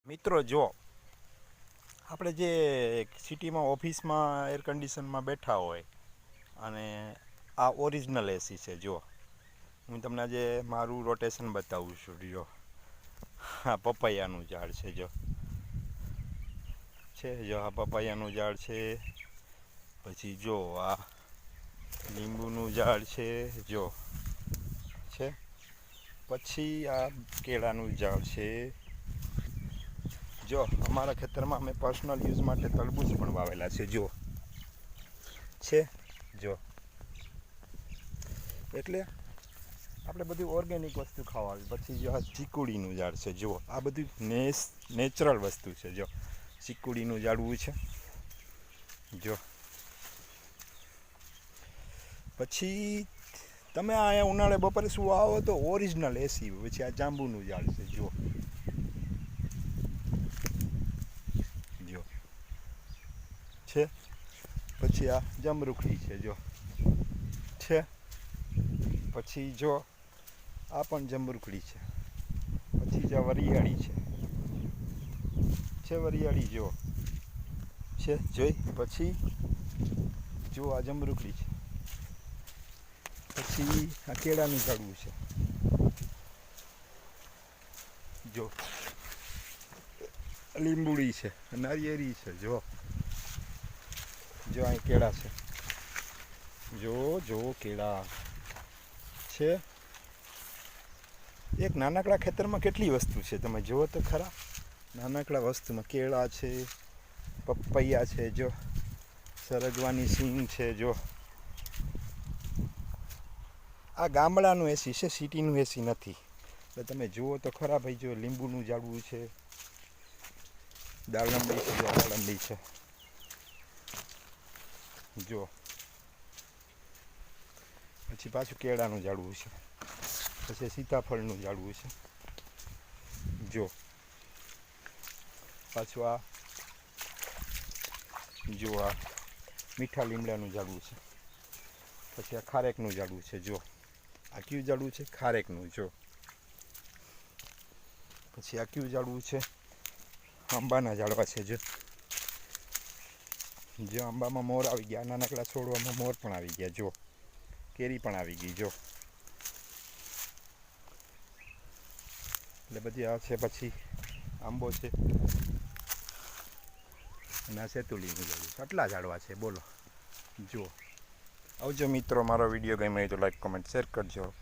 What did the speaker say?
મિત્રો જો આપણે જે સિટીમાં ઓફિસમાં એર કન્ડિશનમાં બેઠા હોય અને આ ઓરિજિનલ એસી છે. જો હું તમને આજે મારું રોટેશન બતાવું છું. જો આ પપૈયાનું ઝાડ છે. જો આ પપૈયાનું ઝાડ છે. પછી જો આ લીંબુનું ઝાડ છે. જો છે પછી આ કેળાનું ઝાડ છે. જો અમારા ખેતરમાં અમે પર્સનલ યુઝ માટે તરબૂચ પણ વાવેલા છે. જો એટલે આપણે બધી ઓર્ગેનિક વસ્તુ ખાવાની. પછી જો આ ચીકુડીનું ઝાડ છે. જો આ બધું નેચરલ વસ્તુ છે. જો ચીકુડીનું ઝાડવું છે. જો પછી તમે અહીંયા ઉનાળે બપોરે શું આવો તો ઓરિજિનલ એસી. પછી આ જાંબુનું ઝાડ છે. જો છે. પછી આ જમરૂખડી છે. જો છે. પછી જો આ પણ જમરૂખડી છે. પછી જો વરિયાળી છે. વરિયાળી જો છે. જોઈ પછી જો આ જમરૂખડી છે. પછી આ કેળાનું ઝાડવું છે. જો લીંબુડી છે. નારિયેળી છે. જો અહીં કેળા છે. જો કેળા છે. એક નાનકડા ખેતરમાં કેટલી વસ્તુ છે તમે જુઓ તો ખરા. નાનકડા વસ્તુમાં કેળા છે, પપૈયા છે. જો સરગવાની સિંગ છે. જો આ ગામડાનું એસી છે, સિટીનું એસી નથી. એટલે તમે જુઓ તો ખરા ભાઈ. જો લીંબુનું ઝાડવું છે, દાળંબી છે. જો દાળંબી છે. જો પછી પાછું કેળાનું ઝાડવું છે. પછી સીતાફળનું ઝાડવું છે. જો પાછું આ મીઠા લીમડાનું ઝાડવું છે. પછી આ ખારેકનું ઝાડવું છે. જો આ કયું ઝાડવું છે? ખારેકનું. જો પછી આ કયું ઝાડવું છે? આંબાના ઝાડવા છે. જો આંબામાં મોર આવી ગયા. નાનકડા છોડવામાં મોર પણ આવી ગયા. જો કેરી પણ આવી ગઈ. જો એટલે બધી આ છે. પછી આંબો છે અને આ સેતુલીનું ઝાડવું. આટલા ઝાડવા છે. બોલો. જો આવજો મિત્રો. મારો વિડીયો ગમ્યો હોય તો લાઈક, કોમેન્ટ, શેર કરજો.